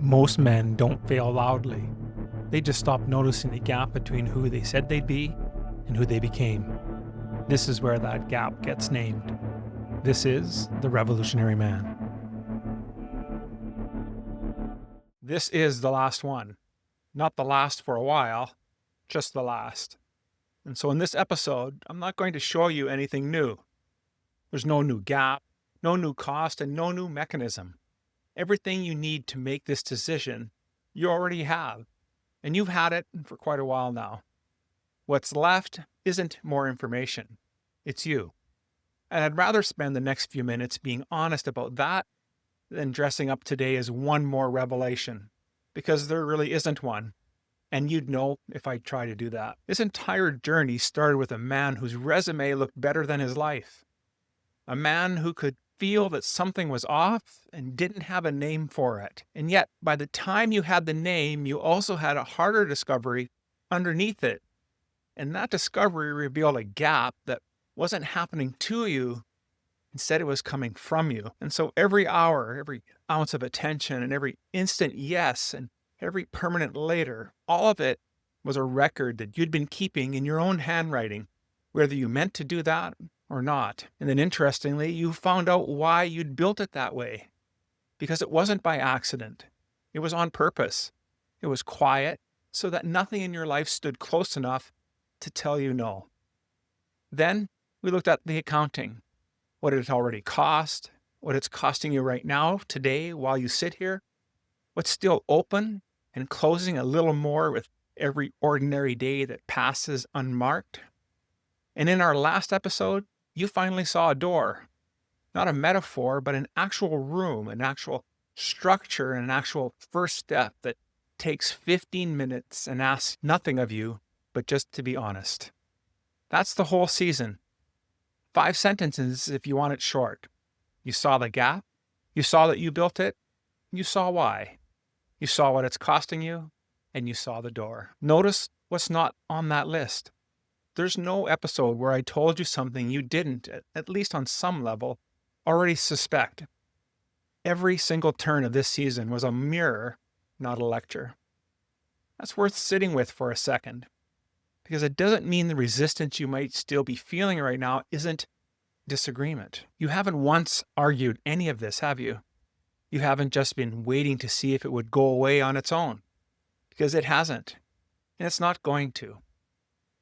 Most men don't fail loudly. They just stop noticing the gap between who they said they'd be and who they became. This is where that gap gets named. This is the Revolutionary Man. This is the last one. Not the last for a while, just the last. And so in this episode, I'm not going to show you anything new. There's no new gap, no new cost, and no new mechanism. Everything you need to make this decision, you already have. And you've had it for quite a while now. What's left isn't more information. It's you. And I'd rather spend the next few minutes being honest about that than dressing up today as one more revelation, because there really isn't one. And you'd know if I try to do that. This entire journey started with a man whose resume looked better than his life. A man who could feel that something was off and didn't have a name for it. And yet, by the time you had the name, you also had a harder discovery underneath it. And that discovery revealed a gap that wasn't happening to you. Instead, it was coming from you. And so every hour, every ounce of attention, and every instant yes, and every permanent later, all of it was a record that you'd been keeping in your own handwriting, whether you meant to do that or not. And then interestingly, you found out why you'd built it that way. Because it wasn't by accident. It was on purpose. It was quiet, so that nothing in your life stood close enough to tell you no. Then we looked at the accounting. What it already cost, what it's costing you right now, today, while you sit here, what's still open and closing a little more with every ordinary day that passes unmarked. And in our last episode, you finally saw a door, not a metaphor, but an actual room, an actual structure, an actual first step that takes 15 minutes and asks nothing of you, but just to be honest. That's the whole season. 5 sentences if you want it short. You saw the gap, you saw that you built it, you saw why. You saw what it's costing you, and you saw the door. Notice what's not on that list. There's no episode where I told you something you didn't, at least on some level, already suspect. Every single turn of this season was a mirror, not a lecture. That's worth sitting with for a second, because it doesn't mean the resistance you might still be feeling right now isn't disagreement. You haven't once argued any of this, have you? You haven't just been waiting to see if it would go away on its own, because it hasn't, and it's not going to.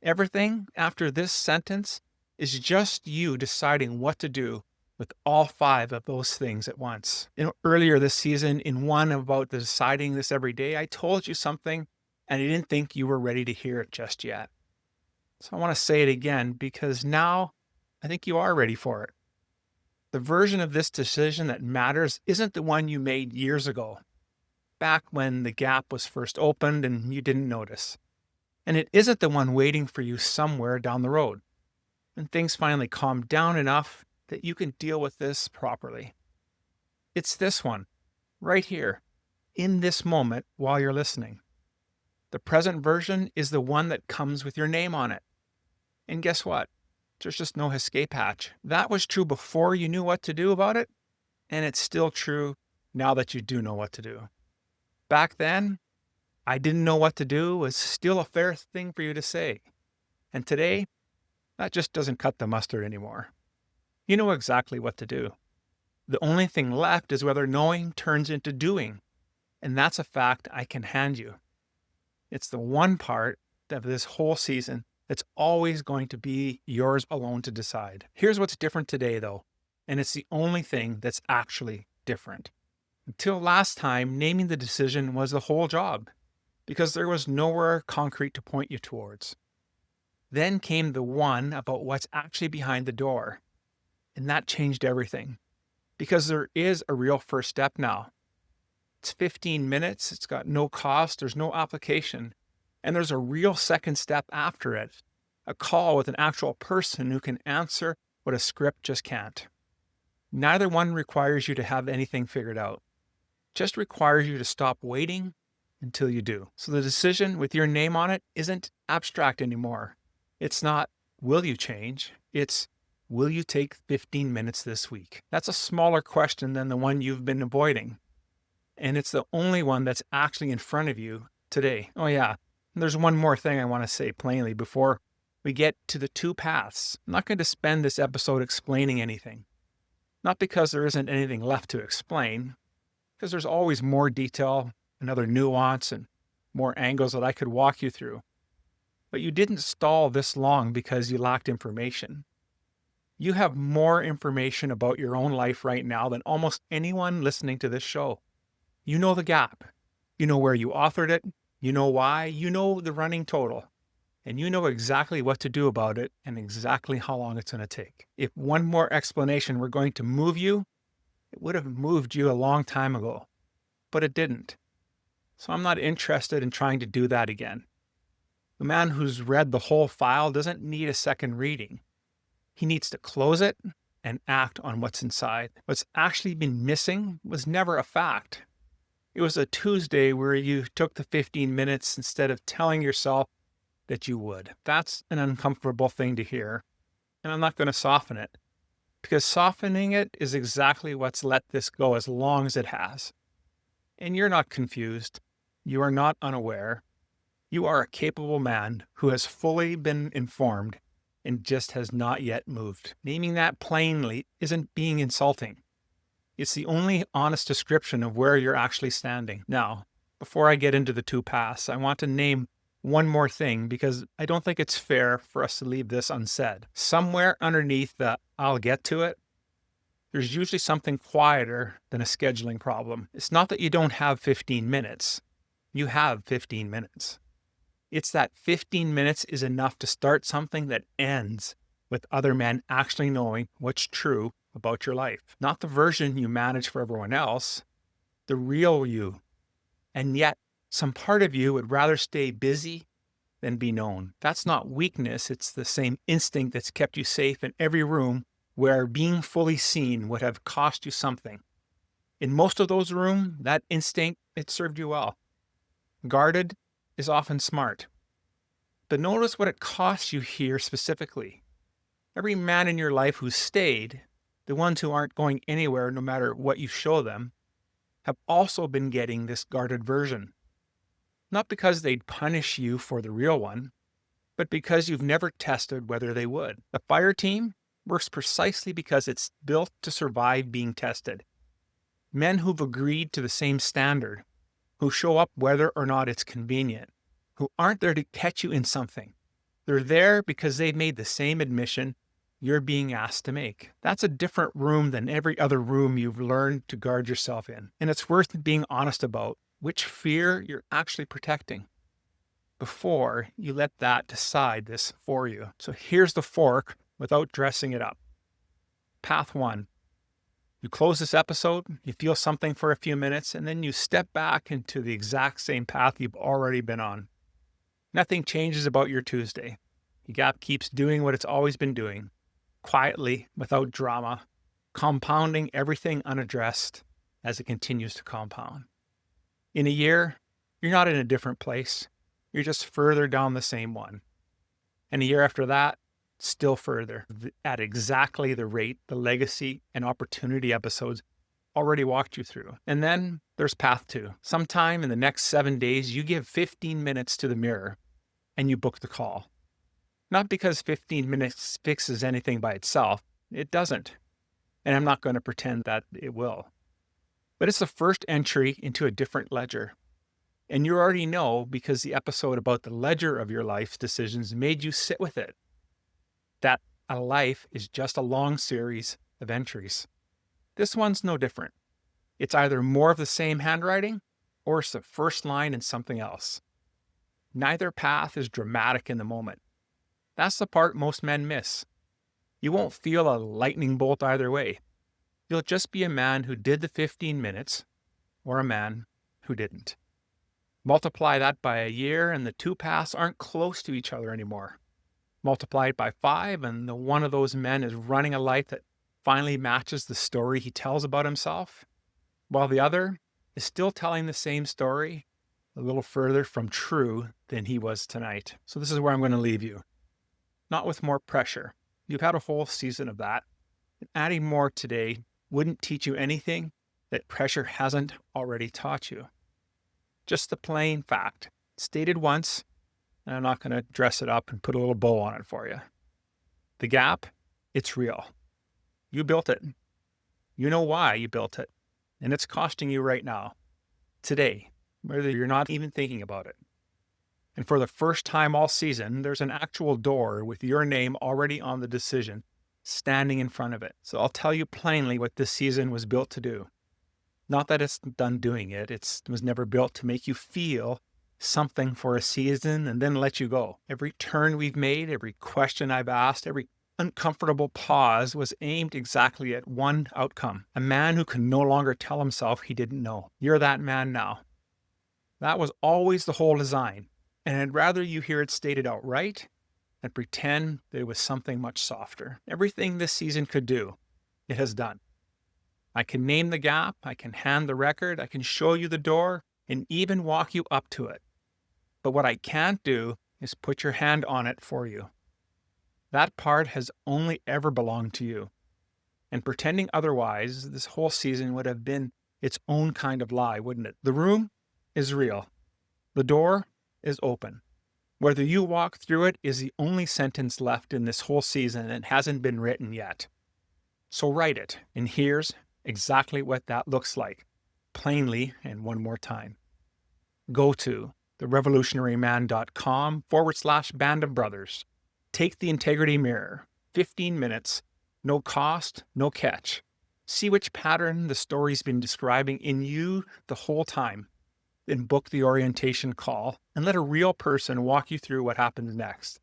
Everything after this sentence is just you deciding what to do with all 5 of those things at once. Earlier this season, in one about deciding this every day, I told you something and I didn't think you were ready to hear it just yet. So I want to say it again because now I think you are ready for it. The version of this decision that matters isn't the one you made years ago, back when the gap was first opened and you didn't notice. And it isn't the one waiting for you somewhere down the road, when things finally calm down enough that you can deal with this properly. It's this one, right here, in this moment while you're listening. The present version is the one that comes with your name on it. And guess what? There's just no escape hatch. That was true before you knew what to do about it, and it's still true now that you do know what to do. Back then, I didn't know what to do was still a fair thing for you to say. And today, that just doesn't cut the mustard anymore. You know exactly what to do. The only thing left is whether knowing turns into doing. And that's a fact I can hand you. It's the one part of this whole season that's always going to be yours alone to decide. Here's what's different today, though. And it's the only thing that's actually different. Until last time, naming the decision was the whole job, because there was nowhere concrete to point you towards. Then came the one about what's actually behind the door. And that changed everything, because there is a real first step now. It's 15 minutes, it's got no cost, there's no application, and there's a real second step after it, a call with an actual person who can answer what a script just can't. Neither one requires you to have anything figured out. It just requires you to stop waiting until you do. So the decision with your name on it isn't abstract anymore. It's not, will you change? It's, will you take 15 minutes this week? That's a smaller question than the one you've been avoiding. and it's the only one that's actually in front of you today. Oh yeah, there's one more thing I want to say plainly before we get to the two paths. I'm not going to spend this episode explaining anything. Not because there isn't anything left to explain, because there's always more detail, another nuance, and more angles that I could walk you through. But you didn't stall this long because you lacked information. You have more information about your own life right now than almost anyone listening to this show. You know the gap. You know where you authored it. You know why. You know the running total. And you know exactly what to do about it and exactly how long it's going to take. If one more explanation were going to move you, it would have moved you a long time ago. But it didn't. So I'm not interested in trying to do that again. The man who's read the whole file doesn't need a second reading. He needs to close it and act on what's inside. What's actually been missing was never a fact. It was a Tuesday where you took the 15 minutes instead of telling yourself that you would. That's an uncomfortable thing to hear, and I'm not going to soften it, because softening it is exactly what's let this go as long as it has. And you're not confused. You are not unaware. You are a capable man who has fully been informed and just has not yet moved. Naming that plainly isn't being insulting. It's the only honest description of where you're actually standing. Now, before I get into the two paths, I want to name one more thing because I don't think it's fair for us to leave this unsaid. Somewhere underneath the "I'll get to it," there's usually something quieter than a scheduling problem. It's not that you don't have 15 minutes. You have 15 minutes. It's that 15 minutes is enough to start something that ends with other men actually knowing what's true about your life. Not the version you manage for everyone else, the real you. And yet, some part of you would rather stay busy than be known. That's not weakness. It's the same instinct that's kept you safe in every room where being fully seen would have cost you something. In most of those rooms, that instinct, it served you well. Guarded is often smart. But notice what it costs you here specifically. Every man in your life who stayed, the ones who aren't going anywhere no matter what you show them, have also been getting this guarded version. Not because they'd punish you for the real one, but because you've never tested whether they would. The fire team works precisely because it's built to survive being tested. Men who've agreed to the same standard, who show up whether or not it's convenient, who aren't there to catch you in something. They're there because they've made the same admission you're being asked to make. That's a different room than every other room you've learned to guard yourself in. And it's worth being honest about which fear you're actually protecting before you let that decide this for you. So here's the fork without dressing it up. Path 1. You close this episode, you feel something for a few minutes, and then you step back into the exact same path you've already been on. Nothing changes about your Tuesday. Your gap keeps doing what it's always been doing, quietly, without drama, compounding everything unaddressed as it continues to compound. In a year, you're not in a different place. You're just further down the same one. And a year after that, still further, at exactly the rate the legacy and opportunity episodes already walked you through. And then there's path 2. Sometime in the next 7 days, you give 15 minutes to the mirror and you book the call. Not because 15 minutes fixes anything by itself. It doesn't. And I'm not going to pretend that it will. But it's the first entry into a different ledger. And you already know because the episode about the ledger of your life's decisions made you sit with it. That a life is just a long series of entries. This one's no different. It's either more of the same handwriting or it's the first line in something else. Neither path is dramatic in the moment. That's the part most men miss. You won't feel a lightning bolt either way. You'll just be a man who did the 15 minutes or a man who didn't. Multiply that by a year and the two paths aren't close to each other anymore. Multiply it by 5 and the one of those men is running a life that finally matches the story he tells about himself, while the other is still telling the same story a little further from true than he was tonight. So this is where I'm going to leave you. Not with more pressure. You've had a whole season of that. And adding more today wouldn't teach you anything that pressure hasn't already taught you. Just the plain fact, stated once, and I'm not going to dress it up and put a little bow on it for you. The gap, it's real. You built it. You know why you built it. And it's costing you right now, today, whether you're not even thinking about it. And for the first time all season, there's an actual door with your name already on the decision, standing in front of it. So I'll tell you plainly what this season was built to do. Not that it's done doing it. It was never built to make you feel something for a season and then let you go. Every turn we've made, every question I've asked, every uncomfortable pause was aimed exactly at one outcome. A man who can no longer tell himself he didn't know. You're that man now. That was always the whole design. And I'd rather you hear it stated outright than pretend that it was something much softer. Everything this season could do, it has done. I can name the gap, I can hand the record, I can show you the door, and even walk you up to it. But what I can't do is put your hand on it for you. That part has only ever belonged to you. And pretending otherwise, this whole season would have been its own kind of lie, wouldn't it? The room is real. The door is open. Whether you walk through it is the only sentence left in this whole season and hasn't been written yet. So write it, and here's exactly what that looks like, plainly and one more time. Go to therevolutionaryman.com/Band of Brothers. Take the integrity mirror, 15 minutes, no cost, no catch. See which pattern the story's been describing in you the whole time. Then book the orientation call and let a real person walk you through what happens next.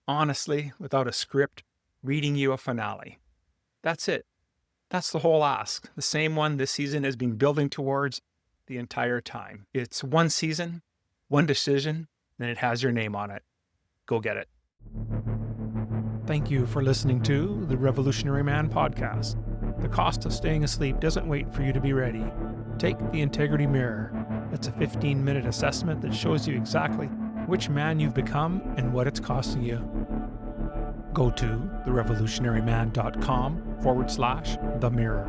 Honestly, without a script, reading you a finale. That's it. That's the whole ask. The same one this season has been building towards the entire time. It's one season, one decision, and it has your name on it. Go get it. Thank you for listening to the Revolutionary Man podcast. The cost of staying asleep doesn't wait for you to be ready. Take the integrity mirror. It's a 15-minute assessment that shows you exactly which man you've become and what it's costing you. Go to therevolutionaryman.com/the mirror.